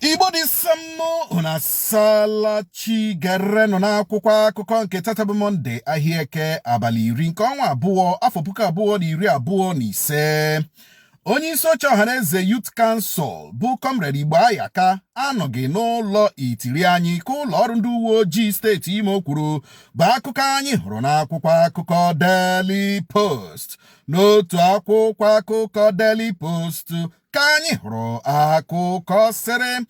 Igbo dị sammo unasala chi gere nọ n'akwụkwọ akụkọ nke tata bụ Monde Ahia Eke abalị 10 nke ọnwa abụọ afọ 2025. Onye isi oche ọhaneze Youth Council bụ Comrade Ahia Eke anọghị n'ụlọ itiri anyị ka ụlọ ọrụ ndị uwe ojii steeti Imo kwuru bụ akụkọ anyị hụrụ n'akwụkwọ akụkọ Daily Post. N'otu akwụkwọ akụkọ Daily Post ka anyị hụrụ akụkọ sịrị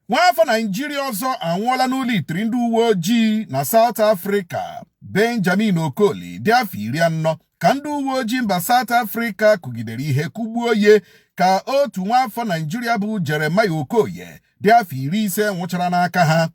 nwaafọ Naijiria ọzọ anwụọla n'ụlọ itiri ndị uwe ojii na South Africa. Benjamin Okoli dị afọ 40 ka ndị uwe ojii mba South Africa kụgidere ihe kụgbuo ye ka otu nwaafọ Naijiria bụ Jeremiah Okoye dị afọ 50 nwụchara n'aka ha.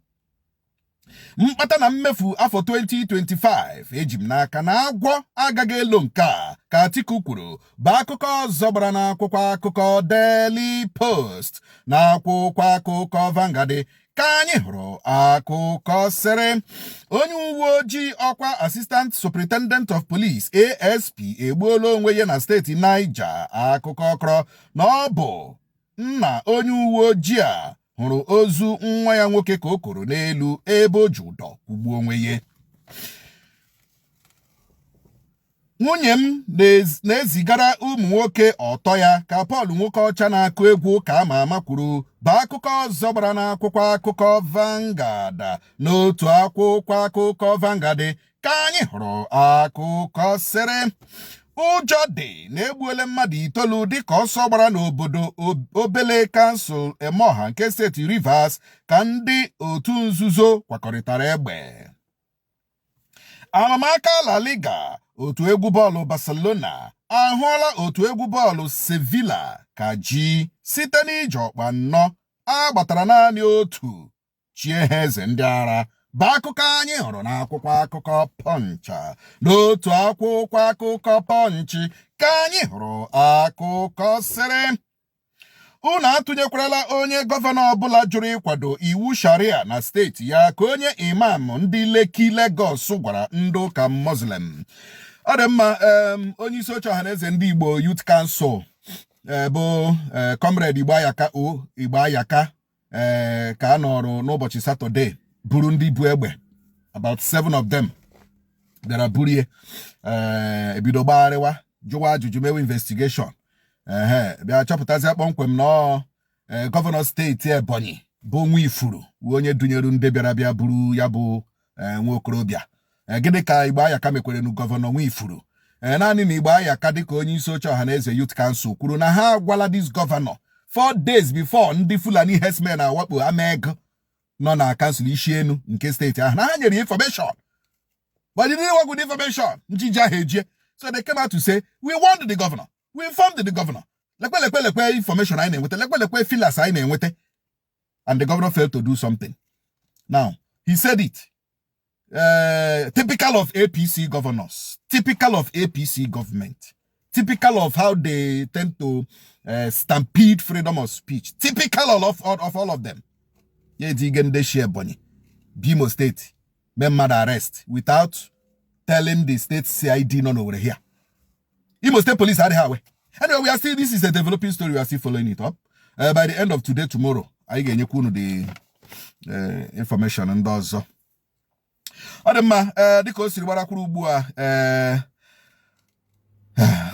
Mkpata na mmefu afọ 2025 eji m n'aka na agwọ agaghị elo nke a ka Atiku kwuru bụ akụkọ ọzọ gbara n'akwụkwọ akụkọ Daily Post na akwụkwọ akụkọ Vanguard ka anyị hụrụ akụkọ sịrị onye uwe ojii ọkwa Assistant Superintendent of Police ASP egbuola onwe ya na steeti Niger. Akụkọ kọrọ na ọ bụ nna onye uwe ojii a hụrụ ozu nwa ya nwoke ka o koro n'elu ebe o ji ụdọ kwụgbuo onwe ya. Nwunye m na-ezigara ụmụ nwoke ọtọ ya ka Paul nwoke ọcha na-akụ egwu ka ama ama kwuru bụ akụkọ ọzọ gbara n'akwụkwọ akụkọ Vanguard. N'otu akwụkwọ akụkọ Vanguard ka anyị hụrụ akụkọ sịrị ụjọ dị na egbuola mmadụ 9 dịka ọsọ gbara n'obodo obele kansụl Emoha nke steeti Rivers ka ndị otu nzuzo kwakọrịtara egbe. Amamaka La Liga, otu egwu bọọlụ Barcelona ahụọla otu egwu bọọlụ Sevilla ka ji site n'ije ọkpa 4 agbatara naanị otu chie ha eze ndị ara bụ akụkọ anyị hụrụ n'akwụkwọ akụkọ Punch. N'otu akwụkwọ akụkọ Punch ka anyị hụrụ akụkọ sịrị unu atụnyekwarala onye gọvanọ ọbụla jụrụ ịkwado iwu sharia na steeti ya ka onye imam ndị Lekki Lagos gwara ndị ụka Muslim. Ọ dị mma. Onye isi oche ọhaneze ndị Igbo Youth Council bụ Comrade Ahia Eke ka a nọrọ n'ụbọchị Satọde buru ndị bu egbe about 7 of them bịara burie ebido gbagharịwa jụwa ajụjụ mewe investigation bịa chọpụtazi kpọmkwem na gọvanọ steeti Ebonyi bụ Nwifuru onye dunyere ndị bịara buru ya bụ nwa okorobịa. Gịnị ka Ahia Eke mekwere nu gọvanọ Nwifuru? Naanị na Ahia Eke dịka onye isi oche ọhaneze Youth Council kwuru na ha agwala dis gọvanọ 4 days before ndị Fulani herdsmen awakpo Amego nọ na kansụl Ishienu nke steeti ahụ na ha nyere information, but they didn't work with information. Njiji ahụ ejie. So they came out to say, we warned the governor, we informed the governor. Lekwe information anyị na-enweta, lekwe filas anyị na-enweta, and the governor failed to do something. Now, he said it. Typical of APC governors, typical of APC government, typical of how they tend to stampede freedom of speech, typical of all of them. Ye digende share Ebonyi, Bimo State, mad arrest without telling the state CID none over here. Imo State Police had her way. Anyway, we are still, this is a developing story, we are still following it up. By the end of today, tomorrow, I get the information and those. Adema, dịka o siri gbara kwuru ugbu a,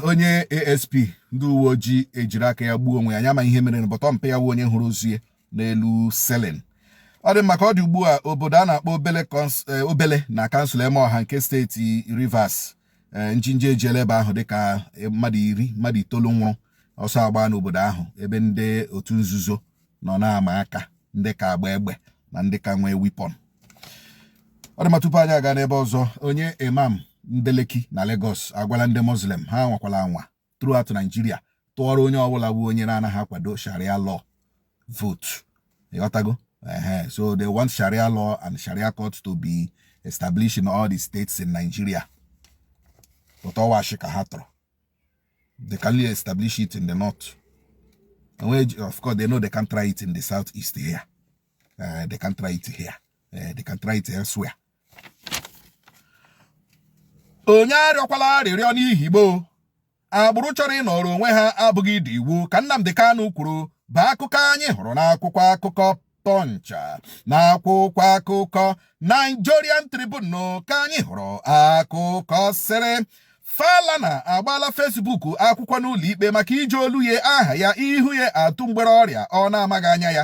onye ASP ndị uwe ojii ejiri aka ya gbuo onwe ya, anya ma ihe mere na bọtọ mpe ya onye hụrụ ozu ya n'elu selin. Ọ dị maka ọ dị ugbu a obodo a na-akpọ obele na kansụl Emoha nke steeti Rivers njinje ejele ebe ahụ dịka mmadụ 9 nwụrụ ọsọ agba n'obodo ahụ ebe ndị otu nzuzo nọ na-ama aka ndị ka agba egbe na ndị ka nwee weapon. Ọ dị ma tupu anyị aga n'ebe ọzọ, onye imam ndị Lekki na Lagos agwala ndị Muslim ha nwakwala anwa throughout Nigeria tụọrọ onye ọbụla bụ onye na-anaghị akwado Sharia law vote. Ịghọtago? So they want Sharia law and Sharia court to be established in all the states in Nigeria. But they can only establish it in the north. And of course, they know they can't try it in the southeast here. They can't try it here. They can try it elsewhere. Onye arịọkwala arịrịọ n'Igbo agbụrụ chọrọ ịnọrọ onwe ha abụghị dị iwu ka Nnamdi Kanu kwuru bụ akụkọ anyị hụrụ n'akwụkwọ akụkọ Punch, n'akwụkwọ akụkọ Nigerian Tribune ka anyị hụrụ akụkọ sịrị Falana agbala Facebook akwụkwọ n'ụlọ ikpe maka iji olu ya aha ya ihu ya atụ mgbere ọrịa ọ na-amaghị anya ya.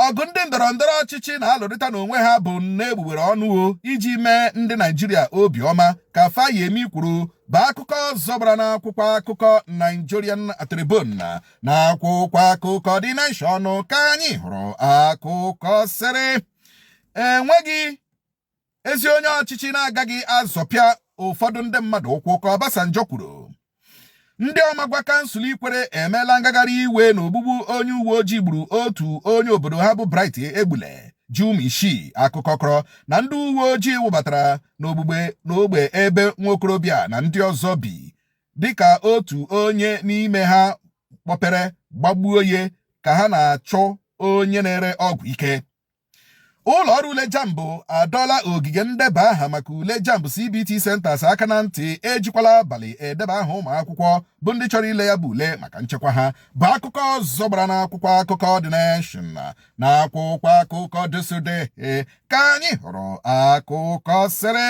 Ọgụ ndị ndọrọndọrọ ọchịchị na-alụrịta n'onwe ha bụ n'egbugbere ọnụ iji mee ndị Naijiria obiọma ka Fayemi kwuru bụ akụkọ ọzọ gbara n'akwụkwọ akụkọ Nigerian Tribune na akwụkwọ akụkọ The Nation ka anyị hụrụ akụkọ sịrị enweghị ezi onye ọchịchị na-agaghị azọpịa ụfọdụ ndị mmadụ ụkwụ ka Obasanjo kwuru. Ndị ọmagwa kansụl Ikwere emeela ngagharị iwe n'ogbugbu onye uwe ojii gburu otu onye obodo ha bụ Bright Egbule ji ụmụ isii akụkọ kọrọ na ndị uwe ojii wụbatara n'ogbe ebe nwokorobịa na ndị ọzọ bi dịka otu onye n'ime ha kpọpere gbagbuo ya ka ha na-achọ onye na-ere ọgwụ ike. Ụlọ ọrụ ule jambụ adọla ogige ndeba aha maka ule jambụ CBT Centers aka na ntị ejikwala abalị edeba aha ụmụ akwụkwọ bụ ndị chọrọ ile ya bụ ule maka nchekwa ha bụ akụkọ ọzọ gbara n'akwụkwọ akụkọ The Nation na akwụkwọ akụkọ Dịsụde ka anyị hụrụ akụkọ sịrị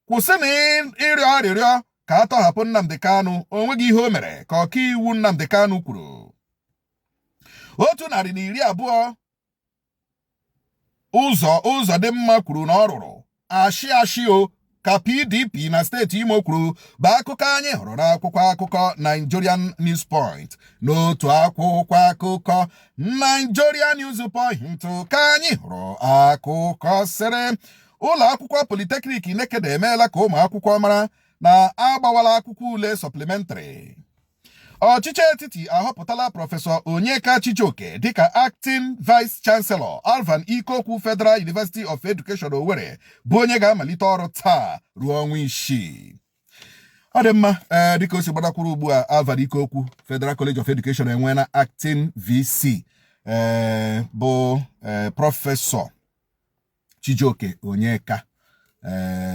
kwụsịna ịrịọ arịrịọ ka a tọhapụ Nnamdi Kanu, onweghị ihe o mere ka ọkaiwu Nnamdi Kanu kwuru. 120 ụzọ dị mma kwuru na ọ rụrụ ashị ka PDP na steeti Imo kwuru bụ akụkọ anyị hụrụ n'akwụkwọ akụkọ Nigerian News Point. N'otu akwụkwọ akụkọ Nigerian News Point ka anyị hụrụ akụkọ sịrị ụlọ akwụkwọ Polytechnic Nekede emeela ka ụmụ akwụkwọ mara na agbawala akwụkwọ ule supplementary. Ọchịchị etiti ahọpụtala Prọfesọ Onyeka Chijioke dịka Acting Vice Chancellor Alvan Ikoku Federal University of Education Owerri bụ onye ga-amalite ọrụ taa ruo ọnwa 6. Ọ dị mma dịka o si gbadakwuru ugbu a Alvan Ikoku Federal College of Education enwe na Acting VC bụ Prọfesọ Chijioke Onyeka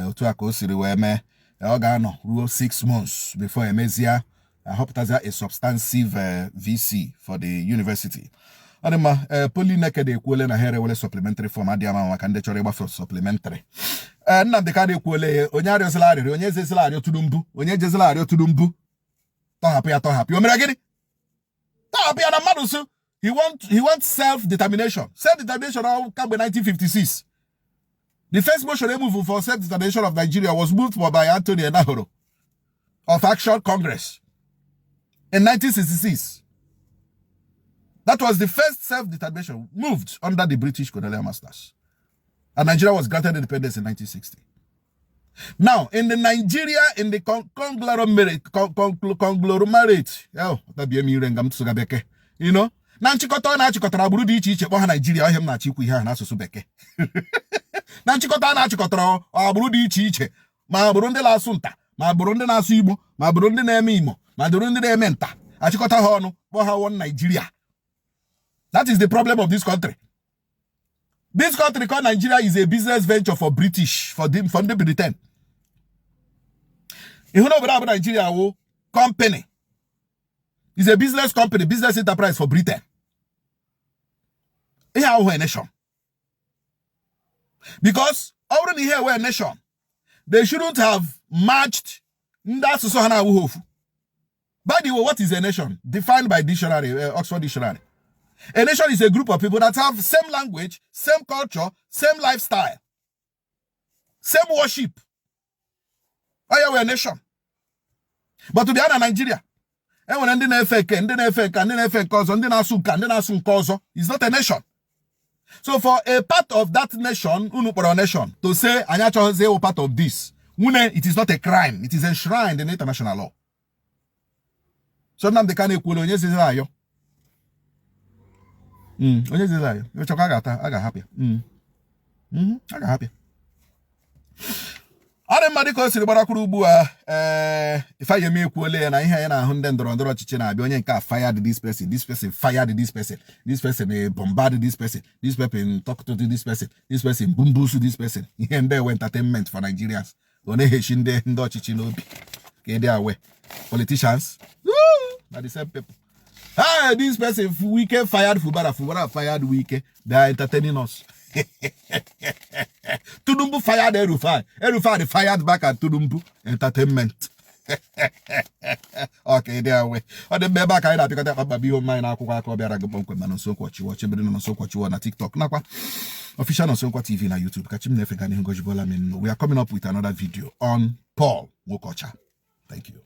otu a ka o siri wee mee ọ ga-anọ ruo 6 months before emezie ahọpụtaza a substantive VC for the university. Ọ dị mma Poly Nekede ekwuole na ha erewele supplementary form adị ama maka ndị chọrọ ịgbafe supplementary. Nnamdi Kanu ekwuole onye arịọzila arịrịọ onye ezezila arịọ Tinubu onye jezila arịọ Tinubu tọhapụ ya o mere gịnị? Tọhapụ ya na mmadụ so he wants self-determination. Self-determination kamgbe 1956. The first motion removed for self-determination of Nigeria was moved by Anthony Enahoro of Action Congress in 1966. That was the first self-determination moved under the British colonial masters. And Nigeria was granted independence in 1960. Now, in the Nigeria, in the conglomerate, you know, na nchịkọta na-achịkọtara agbụrụ dị iche iche kpọ ha Nigeria ọhịa m na-achị ikwu ihe ha n'asụsụ bekee. Na nchịkọta na-achịkọtara agbụrụ dị iche iche ma agbụrụ ndị na-asụ nta ma agbụrụ ndị na-asụ Igbo ma agbụrụ ndị na-eme Imo ma agbụrụ ndị na-eme nta achịkọta ha ọnụ kpọ ha one Nigeria. That is the problem of this country. This country called Nigeria is a business venture for British, for the Britain. You know about Nigeria company. It's a business company, business enterprise for Britain. Here we're a nation. Because already here we're a nation. They shouldn't have matched. That's so. By the way, what is a nation? Defined by dictionary, Oxford Dictionary. A nation is a group of people that have same language, same culture, same lifestyle, same worship. Oh yeah, we're a nation. But to be honest, Nigeria, it's not a nation. So for a part of that nation, nation to say, part of this, it is not a crime. It is enshrined in international law. So now they can't equal onye zizayo. Onye zizayo. You choka aga happy. Aga happy. Ade mmadụ ka o siri gbarakwuru ugbu a Ifeanyi ekwuole na ihe ya na ahụ ndị ndọrọndọrọ ọchịchị na-abịa onye nke a fired this person fired this person bombarded this person talk to this person bumbusu this person ihe ndị ewe entertainment for Nigerians ọ na-ehechi ndị ọchịchị n'obi ka ị dị awe politicians na the same people Hey, this person, Wike fired Fubara fired Wike. They are entertaining us. Tudumbu fired Erufai. Erufai fired back at Tudumbu. Entertainment. Okay, there we. On the back, I pick up a bio mine. I could be a good man on so what you watch, on so what you on TikTok. Nakwa official on Sonko TV na YouTube. Catch him never. We are coming up with another video on Paul Wokocha. Thank you.